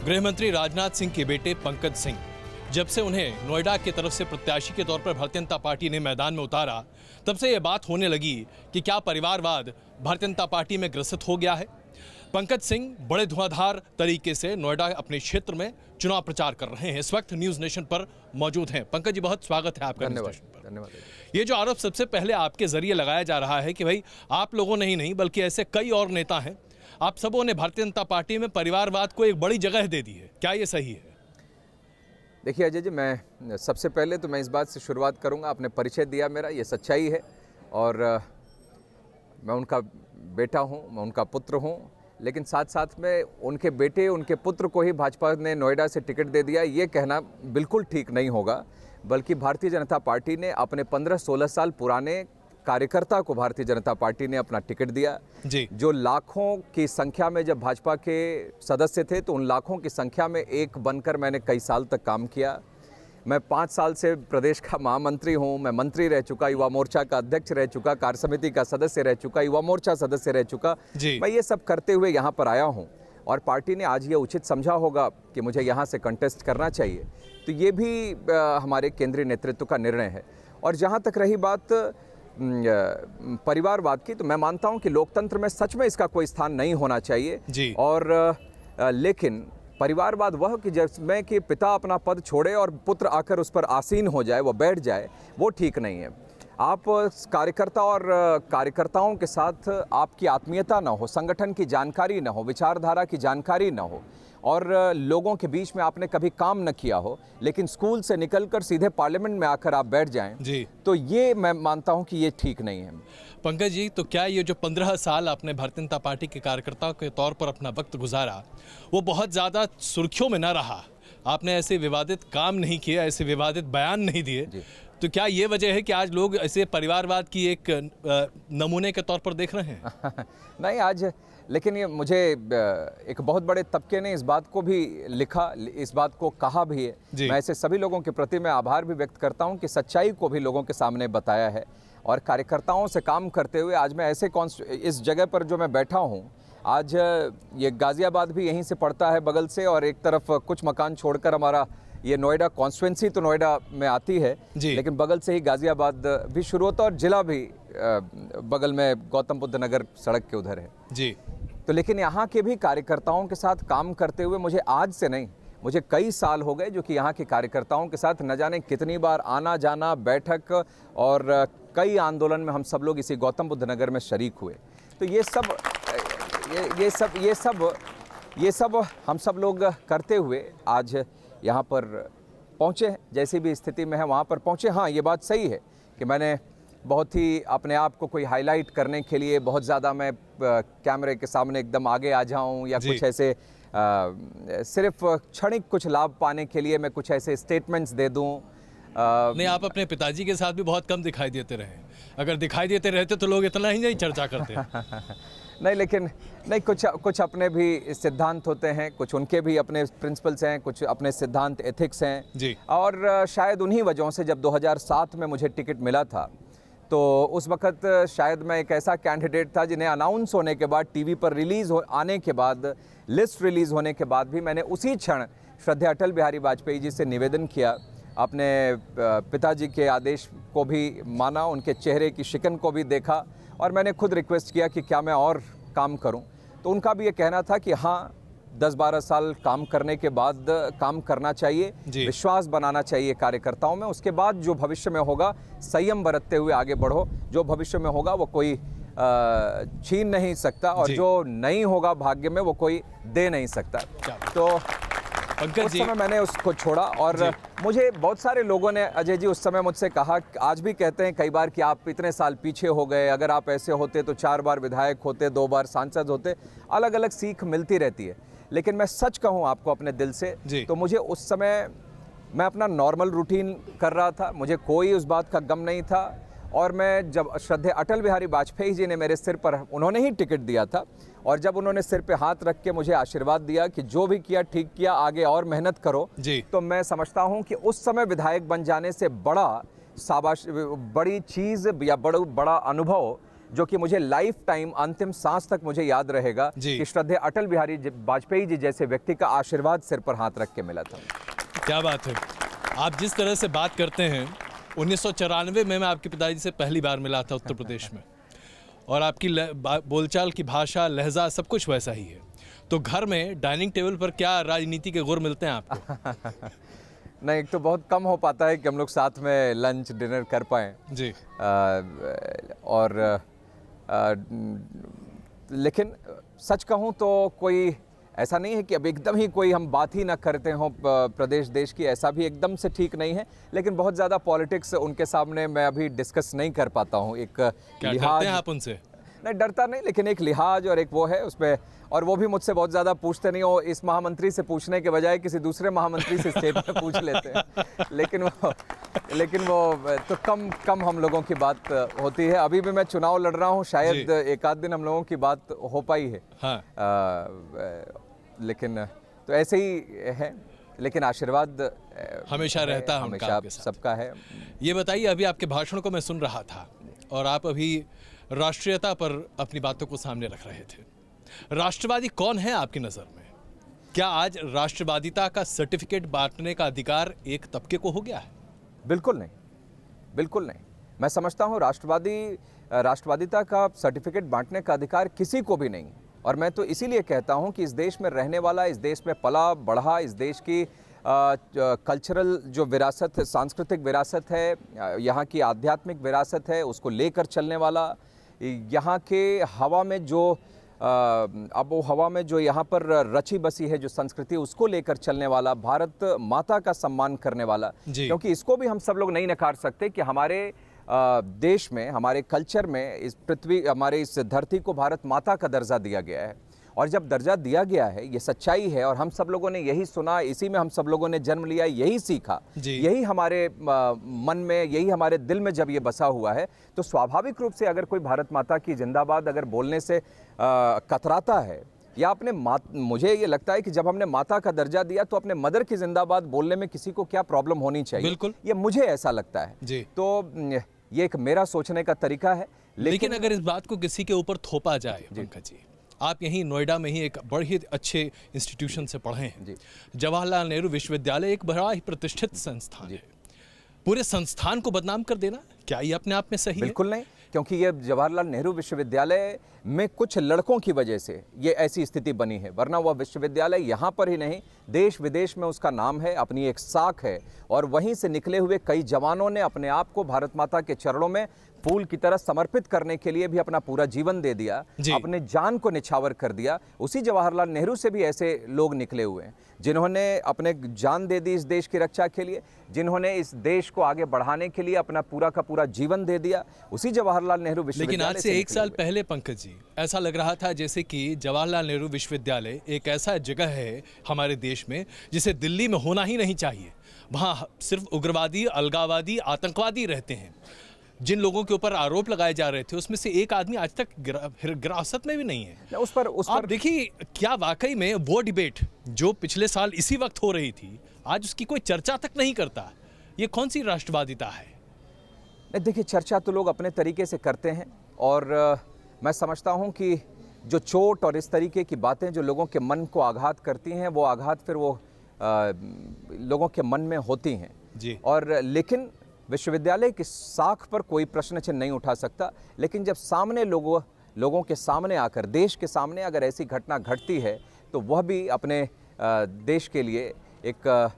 गृहमंत्री राजनाथ सिंह के बेटे पंकज सिंह, जब से उन्हें नोएडा की तरफ से प्रत्याशी के तौर पर भारतीय जनता पार्टी ने मैदान में उतारा, तब से यह बात होने लगी कि क्या परिवारवाद भारतीय जनता पार्टी में ग्रसित हो गया है। पंकज सिंह बड़े धुआंधार तरीके से नोएडा अपने क्षेत्र में चुनाव प्रचार कर रहे हैं। इस वक्त न्यूज नेशन पर मौजूद हैं। पंकज जी, बहुत स्वागत है आपका न्यूज नेशन पर। धन्यवाद। ये जो आरोप सबसे पहले आपके जरिए लगाया जा रहा है कि भाई आप लोगों ने ही नहीं बल्कि ऐसे कई और नेता हैं, आप सबों ने भारतीय जनता पार्टी में परिवारवाद को एक बड़ी जगह दे दी है, क्या ये सही है? देखिए अजय जी, मैं सबसे पहले तो मैं इस बात से शुरुआत करूंगा, आपने परिचय दिया मेरा, ये सच्चाई है और मैं उनका बेटा हूं, मैं उनका पुत्र हूं, लेकिन साथ साथ में उनके बेटे, उनके पुत्र को ही भाजपा ने नोएडा से टिकट दे दिया, ये कहना बिल्कुल ठीक नहीं होगा। बल्कि भारतीय जनता पार्टी ने अपने 15-16 साल पुराने कार्यकर्ता को भारतीय जनता पार्टी ने अपना टिकट दिया जी। जो लाखों की संख्या में जब भाजपा के सदस्य थे तो उन लाखों की संख्या में एक बनकर मैंने कई साल तक काम किया। मैं 5 साल से प्रदेश का महामंत्री हूं, मैं मंत्री रह चुका, युवा मोर्चा का अध्यक्ष रह चुका, कार्य समिति का सदस्य रह चुका, युवा मोर्चा सदस्य रह चुका। मैं ये सब करते हुए यहाँ पर आया हूँ और पार्टी ने आज ये उचित समझा होगा कि मुझे यहाँ से कंटेस्ट करना चाहिए, तो ये भी हमारे केंद्रीय नेतृत्व का निर्णय है। और जहाँ तक रही बात परिवारवाद की, तो मैं मानता हूं कि लोकतंत्र में सच में इसका कोई स्थान नहीं होना चाहिए जी। और लेकिन परिवारवाद वह कि जिसमें कि पिता अपना पद छोड़े और पुत्र आकर उस पर आसीन हो जाए, वो बैठ जाए, वो ठीक नहीं है। आप कार्यकर्ता और कार्यकर्ताओं के साथ आपकी आत्मीयता ना हो, संगठन की जानकारी ना हो, विचारधारा की जानकारी ना हो और लोगों के बीच में आपने कभी काम न किया हो, लेकिन स्कूल से निकलकर सीधे पार्लियामेंट में आकर आप बैठ जाएं जी, तो ये मैं मानता हूं कि ये ठीक नहीं है। पंकज जी, तो क्या ये जो 15 साल आपने भारतीय जनता पार्टी के कार्यकर्ता के तौर पर अपना वक्त गुजारा, वो बहुत ज़्यादा सुर्खियों में न रहा? आपने ऐसे विवादित काम नहीं किए, ऐसे विवादित बयान नहीं दिए, तो क्या ये वजह है कि आज लोग ऐसे परिवारवाद की एक नमूने के तौर पर देख रहे हैं? नहीं आज, लेकिन ये मुझे एक बहुत बड़े तबके ने इस बात को भी लिखा, इस बात को कहा भी है। मैं ऐसे सभी लोगों के प्रति मैं आभार भी व्यक्त करता हूं कि सच्चाई को भी लोगों के सामने बताया है और कार्यकर्ताओं से काम करते हुए आज मैं ऐसे इस जगह पर जो मैं बैठा हूं, आज ये गाज़ियाबाद भी यहीं से पड़ता है बगल से और एक तरफ कुछ मकान छोड़कर हमारा ये नोएडा कॉन्स्टिट्यूंसी तो नोएडा में आती है, लेकिन बगल से ही गाज़ियाबाद भी शुरू होता है और जिला भी बगल में गौतम बुद्ध नगर सड़क के उधर है जी। तो लेकिन यहाँ के भी कार्यकर्ताओं के साथ काम करते हुए मुझे आज से नहीं, मुझे कई साल हो गए जो कि यहाँ के कार्यकर्ताओं के साथ न जाने कितनी बार आना जाना, बैठक और कई आंदोलन में हम सब लोग इसी गौतम बुद्ध नगर में शरीक हुए। तो ये सब हम सब लोग करते हुए आज यहाँ पर पहुँचे हैं, जैसी भी स्थिति में है वहाँ पर पहुँचे। हाँ, ये बात सही है कि मैंने बहुत ही अपने आप को कोई हाईलाइट करने के लिए बहुत ज़्यादा मैं कैमरे के सामने एकदम आगे आ जाऊं या कुछ ऐसे सिर्फ क्षणिक कुछ लाभ पाने के लिए मैं कुछ ऐसे स्टेटमेंट्स दे दूं। नहीं, आप अपने पिताजी के साथ भी बहुत कम दिखाई देते रहे। अगर दिखाई देते रहते तो लोग इतना ही नहीं चर्चा करते। नहीं, लेकिन नहीं, कुछ अपने भी सिद्धांत होते हैं, कुछ उनके भी अपने प्रिंसिपल्स हैं, कुछ अपने सिद्धांत एथिक्स हैं जी। और शायद उन्हीं वजहों से जब 2007 में मुझे टिकट मिला था तो उस वक़्त शायद मैं एक ऐसा कैंडिडेट था जिन्हें अनाउंस होने के बाद, टीवी पर आने के बाद, लिस्ट रिलीज़ होने के बाद भी मैंने उसी क्षण श्रद्धेय अटल बिहारी वाजपेयी जी से निवेदन किया, अपने पिताजी के आदेश को भी माना, उनके चेहरे की शिकन को भी देखा और मैंने खुद रिक्वेस्ट किया कि क्या मैं और काम करूं। तो उनका भी ये कहना था कि हाँ, 10-12 साल काम करने के बाद काम करना चाहिए, विश्वास बनाना चाहिए कार्यकर्ताओं में, उसके बाद जो भविष्य में होगा संयम बरतते हुए आगे बढ़ो, जो भविष्य में होगा वो कोई छीन नहीं सकता और जो नहीं होगा भाग्य में वो कोई दे नहीं सकता। तो उस समय मैंने उसको छोड़ा और मुझे बहुत सारे लोगों ने, अजय जी, उस समय मुझसे कहा, आज भी कहते हैं कई बार कि आप इतने साल पीछे हो गए, अगर आप ऐसे होते तो 4 बार विधायक होते, 2 बार सांसद होते। अलग अलग सीख मिलती रहती है, लेकिन मैं सच कहूं आपको अपने दिल से, तो मुझे उस समय मैं अपना नॉर्मल रूटीन कर रहा था, मुझे कोई उस बात का गम नहीं था और मैं जब श्रद्धेय अटल बिहारी वाजपेयी जी ने मेरे सिर पर, उन्होंने ही टिकट दिया था और जब उन्होंने सिर पे हाथ रख के मुझे आशीर्वाद दिया कि जो भी किया ठीक किया, आगे और मेहनत करो, तो मैं समझता हूं कि उस समय विधायक बन जाने से बड़ी चीज़ या बड़ा अनुभव जो कि मुझे लाइफ टाइम अंतिम सांस तक मुझे याद रहेगा कि श्रद्धेय अटल बिहारी वाजपेयी जी जैसे व्यक्ति का आशीर्वाद सिर पर हाथ रख के मिला था। क्या बात है। आप जिस तरह से बात करते हैं, 1994 में मैं आपके पिताजी से पहली बार मिला था उत्तर प्रदेश में, और आपकी बोलचाल की भाषा, लहजा सब कुछ वैसा ही है। तो घर में डाइनिंग टेबल पर क्या राजनीति के गुर मिलते हैं आपको? नहीं, एक तो बहुत कम हो पाता है कि हम लोग साथ में लंच डिनर कर पाएँ जी। लेकिन सच कहूँ तो कोई ऐसा नहीं है कि अब एकदम ही कोई हम बात ही ना करते हों प्रदेश देश की, ऐसा भी एकदम से ठीक नहीं है। लेकिन बहुत ज़्यादा पॉलिटिक्स उनके सामने मैं अभी डिस्कस नहीं कर पाता हूँ। एक लिहाज आप उनसे? नहीं, डरता नहीं, लेकिन एक लिहाज और एक वो है उसमें, और वो भी मुझसे बहुत ज़्यादा पूछते नहीं हो। इस महामंत्री से पूछने के बजाय किसी दूसरे महामंत्री से स्टेट में पूछ लेते हैं। लेकिन वो तो कम हम लोगों की बात होती है। अभी भी मैं चुनाव लड़ रहा हूँ, शायद एक आध दिन हम लोगों की बात हो पाई है। हाँ। लेकिन तो ऐसे ही है, लेकिन आशीर्वाद हमेशा रहता है, हमेशा सबका है। ये बताइए, अभी आपके भाषण को मैं सुन रहा था और आप अभी राष्ट्रीयता पर अपनी बातों को सामने रख रहे थे। राष्ट्रवादी कौन है आपकी नज़र में? क्या आज राष्ट्रवादिता का सर्टिफिकेट बांटने का अधिकार एक तबके को हो गया है? बिल्कुल नहीं, बिल्कुल नहीं। मैं समझता हूँ राष्ट्रवादिता का सर्टिफिकेट बांटने का अधिकार किसी को भी नहीं है। और मैं तो इसीलिए कहता हूँ कि इस देश में रहने वाला, इस देश में पला बढ़ा, इस देश की कल्चरल जो विरासत है, सांस्कृतिक विरासत है, यहाँ की आध्यात्मिक विरासत है, उसको लेकर चलने वाला, यहाँ के हवा में जो अब हवा में जो यहाँ पर रची बसी है जो संस्कृति, उसको लेकर चलने वाला, भारत माता का सम्मान करने वाला। क्योंकि इसको भी हम सब लोग नहीं नकार सकते कि हमारे देश में, हमारे कल्चर में, इस पृथ्वी, हमारे इस धरती को भारत माता का दर्जा दिया गया है। और जब दर्जा दिया गया है, ये सच्चाई है, और हम सब लोगों ने यही सुना, इसी में हम सब लोगों ने जन्म लिया, यही सीखा, यही हमारे मन में, यही हमारे दिल में जब ये बसा हुआ है, तो स्वाभाविक रूप से अगर कोई भारत माता की जिंदाबाद अगर बोलने से कतराता है, या अपने मुझे ये लगता है कि जब हमने माता का दर्जा दिया तो अपने मदर की जिंदाबाद बोलने में किसी को क्या प्रॉब्लम होनी चाहिए? बिल्कुल, ये मुझे ऐसा लगता है जी। तो ये एक मेरा सोचने का तरीका है। लेकिन अगर इस बात को किसी के ऊपर थोपा जाए, पंकज जी, आप यहीं नोएडा में ही एक बड़े ही अच्छे इंस्टीट्यूशन से पढ़े हैं, जवाहरलाल नेहरू विश्वविद्यालय एक बड़ा ही प्रतिष्ठित संस्थान है। पूरे संस्थान को बदनाम कर देना, क्या ये अपने आप में सही है? बिल्कुल नहीं, क्योंकि ये जवाहरलाल नेहरू विश्वविद्यालय में कुछ लड़कों की वजह से ये ऐसी स्थिति बनी है, वरना वह विश्वविद्यालय यहाँ पर ही नहीं, देश विदेश में उसका नाम है, अपनी एक साख है। और वहीं से निकले हुए कई जवानों ने अपने आप को भारत माता के चरणों में फूल की तरह समर्पित करने के लिए भी अपना पूरा जीवन दे दिया, अपने जान को निछावर कर दिया। उसी जवाहरलाल नेहरू से भी ऐसे लोग निकले हुए हैं जिन्होंने अपने जान दे दी इस देश की रक्षा के लिए, जिन्होंने इस देश को आगे बढ़ाने के लिए अपना पूरा का पूरा जीवन दे दिया। उसी जवाहरलाल नेहरू विश्वविद्यालय। लेकिन आज से 1 साल पहले पंकज जी, ऐसा लग रहा था जैसे कि जवाहरलाल नेहरू विश्वविद्यालय एक ऐसा जगह है हमारे देश में जिसे दिल्ली में होना ही नहीं चाहिए। वहाँ सिर्फ उग्रवादी, अलगाववादी, आतंकवादी रहते हैं। जिन लोगों के ऊपर आरोप लगाए जा रहे थे उसमें से एक आदमी आज तक हिरासत में भी नहीं है। उस पर आप देखिए, क्या वाकई में वो डिबेट जो पिछले साल इसी वक्त हो रही थी, आज उसकी कोई चर्चा तक नहीं करता। ये कौन सी राष्ट्रवादिता है? देखिए, चर्चा तो लोग अपने तरीके से करते हैं, और मैं समझता हूं कि जो चोट और इस तरीके की बातें जो लोगों के मन को आघात करती हैं, वो आघात फिर वो लोगों के मन में होती हैं जी। और लेकिन विश्वविद्यालय की साख पर कोई प्रश्न चिन्ह नहीं उठा सकता। लेकिन जब सामने लोगों के सामने आकर, देश के सामने अगर ऐसी घटना घटती है, तो वह भी अपने देश के लिए एक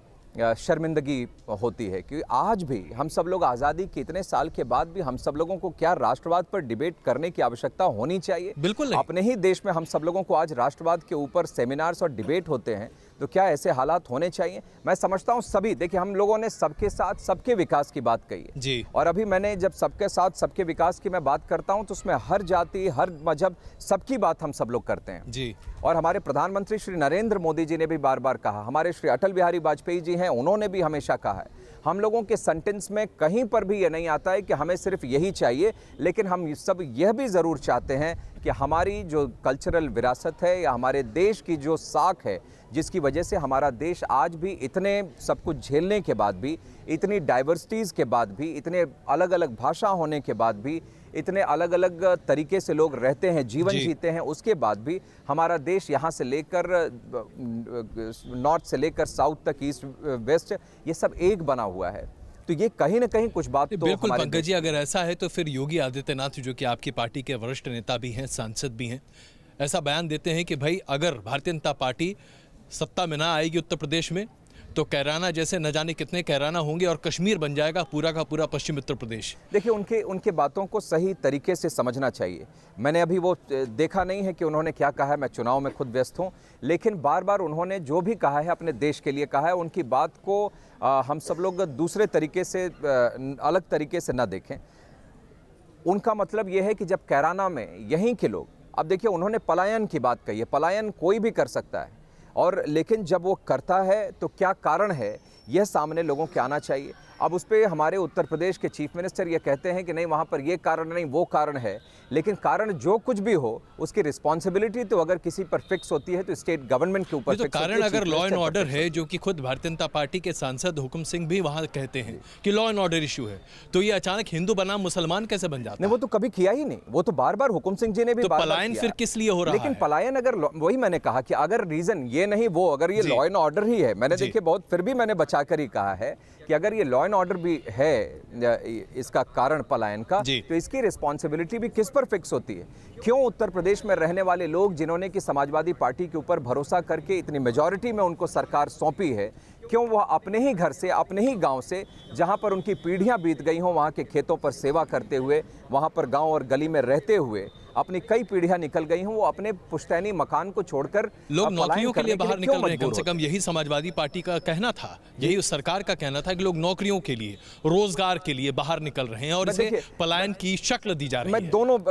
शर्मिंदगी होती है। क्योंकि आज भी हम सब लोग आज़ादी के इतने साल के बाद भी हम सब लोगों को क्या राष्ट्रवाद पर डिबेट करने की आवश्यकता होनी चाहिए? बिल्कुल नहीं। अपने ही देश में हम सब लोगों को आज राष्ट्रवाद के ऊपर सेमिनार्स और डिबेट होते हैं, तो क्या ऐसे हालात होने चाहिए? मैं समझता हूं सभी, देखिए, हम लोगों ने सबके साथ सबके विकास की बात कही है जी। और अभी मैंने जब सबके साथ सबके विकास की मैं बात करता हूं तो उसमें हर जाति, हर मजहब, सबकी बात हम सब लोग करते हैं जी। और हमारे प्रधानमंत्री श्री नरेंद्र मोदी जी ने भी बार बार कहा, हमारे श्री अटल बिहारी वाजपेयी जी हैं, उन्होंने भी हमेशा कहा है। हम लोगों के सेंटेंस में कहीं पर भी ये नहीं आता है कि हमें सिर्फ यही चाहिए, लेकिन हम सब यह भी ज़रूर चाहते हैं कि हमारी जो कल्चरल विरासत है या हमारे देश की जो साख है, जिसकी वजह से हमारा देश आज भी इतने सब कुछ झेलने के बाद भी, इतनी डाइवर्सिटीज़ के बाद भी, इतने अलग अलग भाषा होने के बाद भी, इतने अलग अलग तरीके से लोग रहते हैं, जीवन जीते हैं, उसके बाद भी हमारा देश यहाँ से लेकर नॉर्थ से लेकर साउथ तक, ईस्ट वेस्ट, ये सब एक बना हुआ है। तो ये कहीं ना कहीं कुछ बात तो बिल्कुल पंकज जी, अगर ऐसा है तो फिर योगी आदित्यनाथ जो कि आपकी पार्टी के वरिष्ठ नेता भी हैं, सांसद भी हैं, ऐसा बयान देते हैं कि भाई अगर भारतीय जनता पार्टी सत्ता में ना आएगी उत्तर प्रदेश में तो कैराना जैसे न जाने कितने कैराना होंगे और कश्मीर बन जाएगा पूरा का पूरा पश्चिम उत्तर प्रदेश। देखिए, उनके बातों को सही तरीके से समझना चाहिए। मैंने अभी वो देखा नहीं है कि उन्होंने क्या कहा है, मैं चुनाव में खुद व्यस्त हूं, लेकिन बार बार उन्होंने जो भी कहा है अपने देश के लिए कहा है। उनकी बात को हम सब लोग दूसरे तरीके से, अलग तरीके से ना देखें। उनका मतलब ये है कि जब कैराना में यहीं के लोग, अब देखिए उन्होंने पलायन की बात कही है, पलायन कोई भी कर सकता है, और लेकिन जब वो करता है तो क्या कारण है यह सामने लोगों के आना चाहिए। अब उस पर हमारे उत्तर प्रदेश के चीफ मिनिस्टर ये कहते हैं कि नहीं वहाँ पर ये कारण नहीं, वो कारण है, लेकिन कारण जो कुछ भी हो उसकी रिस्पॉन्सिबिलिटी तो अगर किसी पर फिक्स होती है तो स्टेट गवर्नमेंट के ऊपर तो कारण अगर लॉ एंड ऑर्डर है, जो कि खुद भारतीय जनता पार्टी के सांसद हुकुम सिंह भी वहाँ कहते हैं कि लॉ एंड ऑर्डर इशू है, तो ये अचानक हिंदू बनाम मुसलमान कैसे बन जाता है? नहीं, वो तो कभी किया ही नहीं, वो तो बार बार हुकुम सिंह जी ने भी, तो पलायन फिर किस लिए हो रहा है? लेकिन पलायन अगर, वही मैंने कहा कि अगर रीजन ये नहीं वो, अगर ये लॉ एंड ऑर्डर ही है, मैंने देखिए बहुत फिर भी मैंने बचाकर ही कहा है कि अगर ये लॉ एंड ऑर्डर भी है इसका कारण पलायन का, तो इसकी रिस्पॉन्सिबिलिटी भी किस पर फिक्स होती है? क्यों उत्तर प्रदेश में रहने वाले लोग जिन्होंने कि समाजवादी पार्टी के ऊपर भरोसा करके इतनी मेजॉरिटी में उनको सरकार सौंपी है, क्यों वह अपने ही घर से, अपने ही गांव से, जहां पर उनकी पीढ़ियां बीत गई हों, वहां के खेतों पर सेवा करते हुए, वहां पर गांव और गली में रहते हुए अपनी कई पीढ़ियां निकल गई हों, वो अपने पुश्तैनी मकान को छोड़कर लोग नौकरियों के लिए बाहर निकल रहे हैं? कम से कम यही समाजवादी पार्टी का कहना था, यही उस सरकार का कहना था कि लोग नौकरियों के लिए, रोजगार के लिए बाहर निकल रहे हैं और इसे पलायन की शक्ल दी जा रही है।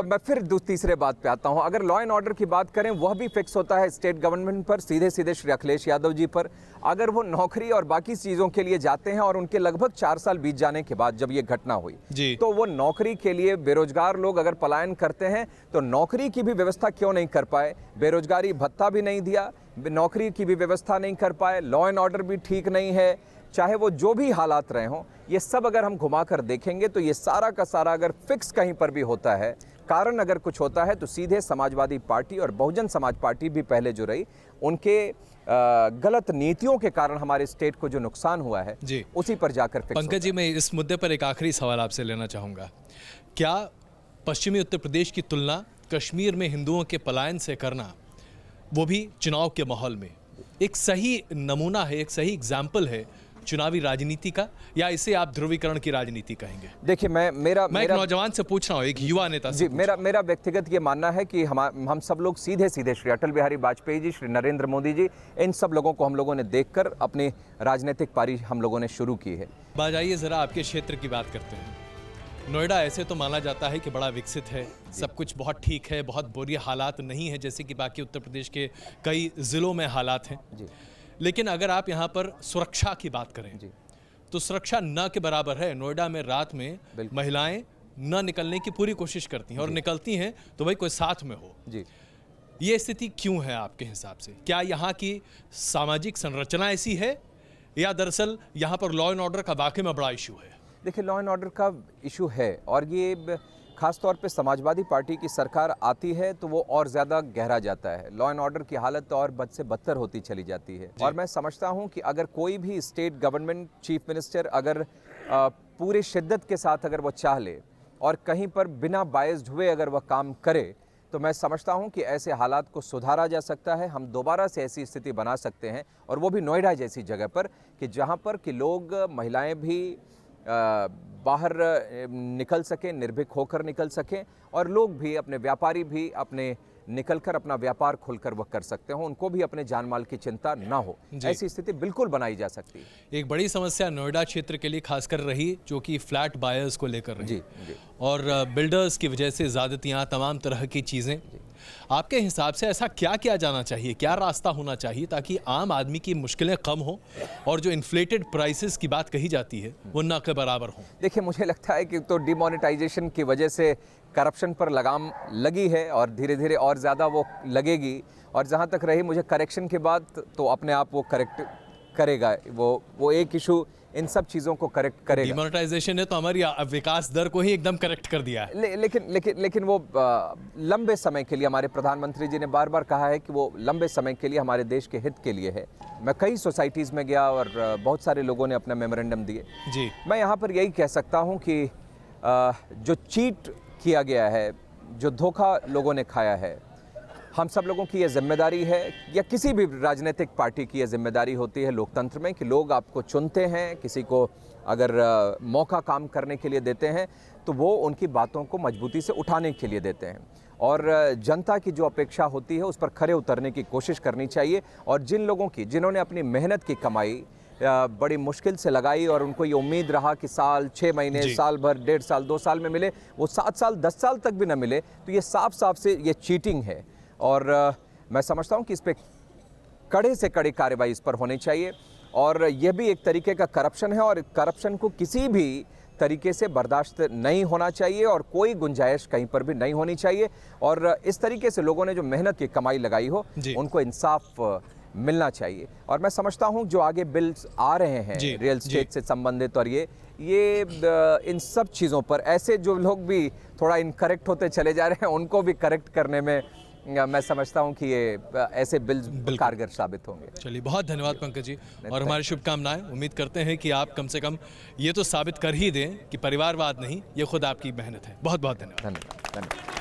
मैं फिर तीसरे बात पे आता हूं। अगर लॉ एंड ऑर्डर की बात करें, वह भी फिक्स होता है स्टेट गवर्नमेंट पर, सीधे सीधे श्री अखिलेश यादव जी पर। अगर वो नौकरी और बाकी चीजों के लिए जाते हैं और उनके लगभग 4 साल बीत जाने के बाद जब ये घटना हुई, तो वो नौकरी के लिए, बेरोजगार लोग अगर पलायन करते हैं तो नौकरी की भी व्यवस्था क्यों नहीं कर पाए? बेरोजगारी भत्ता भी नहीं दिया, नौकरी की भी व्यवस्था नहीं कर पाए, लॉ एंड ऑर्डर भी ठीक नहीं है, चाहे वो जो भी हालात रहे हों, ये सब अगर हम घुमाकर देखेंगे तो ये सारा का सारा अगर फिक्स कहीं पर भी होता है, कारण अगर कुछ होता है, तो सीधे समाजवादी पार्टी और बहुजन समाज पार्टी भी पहले जो रही, उनके गलत नीतियों के कारण हमारे स्टेट को जो नुकसान हुआ है उसी पर जाकर फिक्स। पंकज जी, मैं इस मुद्दे पर एक आखिरी सवाल आपसे लेना चाहूँगा। क्या पश्चिमी उत्तर प्रदेश की तुलना कश्मीर में हिंदुओं के पलायन से करना, वो भी चुनाव के माहौल में, एक सही नमूना है, एक सही एग्जाम्पल है चुनावी राजनीति का, या इसे आप ध्रुवीकरण की राजनीति कहेंगे? देखिए, मैं एक नौजवान से पूछ रहा हूँ, एक युवा नेता से। मेरा व्यक्तिगत ये मानना है कि हम सब लोग सीधे सीधे श्री अटल बिहारी वाजपेयी जी, श्री नरेंद्र मोदी जी, इन सब लोगों को हम लोगों ने देखकर अपनी राजनीतिक पारी हम लोगों ने शुरू की है। बात आइए जरा आपके क्षेत्र की बात करते हैं। नोएडा ऐसे तो माना जाता है कि बड़ा विकसित है, सब कुछ बहुत ठीक है, बहुत बुरी हालात नहीं है जैसे कि बाकी उत्तर प्रदेश के कई जिलों में हालात हैं। लेकिन अगर आप यहाँ पर सुरक्षा की बात करें तो सुरक्षा न के बराबर है। नोएडा में रात में महिलाएं न निकलने की पूरी कोशिश करती हैं, और निकलती हैं तो भाई कोई साथ में हो। ये स्थिति क्यों है आपके हिसाब से? क्या यहाँ की सामाजिक संरचना ऐसी है, या दरअसल यहाँ पर लॉ एंड ऑर्डर का वाकई में बड़ा इशू है? देखिए, लॉ एंड ऑर्डर का इशू है, और ये खास तौर पे समाजवादी पार्टी की सरकार आती है तो वो और ज़्यादा गहरा जाता है। लॉ एंड ऑर्डर की हालत और बद से बदतर होती चली जाती है। और मैं समझता हूँ कि अगर कोई भी स्टेट गवर्नमेंट चीफ मिनिस्टर अगर पूरी शिद्दत के साथ अगर वो चाह ले और कहीं पर बिना बायस्ड हुए अगर वह काम करे, तो मैं समझता हूं कि ऐसे हालात को सुधारा जा सकता है। हम दोबारा से ऐसी स्थिति बना सकते हैं, और वो भी नोएडा जैसी जगह पर, कि जहां पर कि लोग, महिलाएं भी बाहर निकल सकें, निर्भीक होकर निकल सकें, और लोग भी, अपने व्यापारी भी अपने निकलकर अपना व्यापार खोलकर वह कर सकते हो, उनको भी अपने जान माल की चिंता ना हो। ऐसी स्थिति बिल्कुल बनाई जा सकती है। एक बड़ी समस्या नोएडा क्षेत्र के लिए खासकर रही, जो कि फ्लैट बायर्स को लेकर रही, और बिल्डर्स की वजह से ज़्यादतियाँ, तमाम तरह की चीज़ें। आपके हिसाब से ऐसा क्या किया जाना चाहिए, क्या रास्ता होना चाहिए ताकि आम आदमी की मुश्किलें कम हो और जो इन्फ्लेटेड प्राइसेस की बात कही जाती है वो ना के बराबर हो? देखिए, मुझे लगता है कि तो डिमोनेटाइजेशन की वजह से करप्शन पर लगाम लगी है, और धीरे धीरे और ज़्यादा वो लगेगी। और जहाँ तक रही मुझे करेक्शन की बात, तो अपने आप वो करेक्ट करेगा। वो एक इशू इन सब चीज़ों को करेक्ट करेगा। डिमोनेटाइजेशन ने तो हमारी विकास दर को ही एकदम करेक्ट कर दिया है। लेकिन वो लंबे समय के लिए, हमारे प्रधानमंत्री जी ने बार बार कहा है कि वो लंबे समय के लिए हमारे देश के हित के लिए है। मैं कई सोसाइटीज़ में गया और बहुत सारे लोगों ने अपना मेमोरेंडम दिए जी। मैं यहाँ पर यही कह सकता हूँ कि जो चीट किया गया है, जो धोखा लोगों ने खाया है, हम सब लोगों की ये जिम्मेदारी है, या किसी भी राजनीतिक पार्टी की ये जिम्मेदारी होती है लोकतंत्र में, कि लोग आपको चुनते हैं, किसी को अगर मौका काम करने के लिए देते हैं तो वो उनकी बातों को मजबूती से उठाने के लिए देते हैं, और जनता की जो अपेक्षा होती है उस पर खरे उतरने की कोशिश करनी चाहिए। और जिन लोगों की, जिन्होंने अपनी मेहनत की कमाई बड़ी मुश्किल से लगाई और उनको ये उम्मीद रहा कि साल, 6 महीने, साल भर, 1.5 साल, 2 साल में मिले, वो 7 साल, 10 साल तक भी ना मिले, तो ये साफ साफ से ये चीटिंग है। और मैं समझता हूँ कि इस पर कड़े से कड़ी कार्रवाई इस पर होनी चाहिए, और यह भी एक तरीके का करप्शन है, और करप्शन को किसी भी तरीके से बर्दाश्त नहीं होना चाहिए और कोई गुंजाइश कहीं पर भी नहीं होनी चाहिए। और इस तरीके से लोगों ने जो मेहनत की कमाई लगाई हो उनको इंसाफ मिलना चाहिए। और मैं समझता हूँ जो आगे बिल्स आ रहे हैं रियल एस्टेट से संबंधित, और ये इन सब चीज़ों पर ऐसे जो लोग भी थोड़ा इनकरेक्ट होते चले जा रहे हैं उनको भी करेक्ट करने में मैं समझता हूं कि ये ऐसे बिल्स कारगर साबित होंगे। चलिए, बहुत धन्यवाद पंकज जी, और हमारी शुभकामनाएं। उम्मीद करते हैं कि आप कम से कम ये तो साबित कर ही दें कि परिवारवाद नहीं, ये खुद आपकी मेहनत है। बहुत बहुत धन्यवाद। धन्यवाद।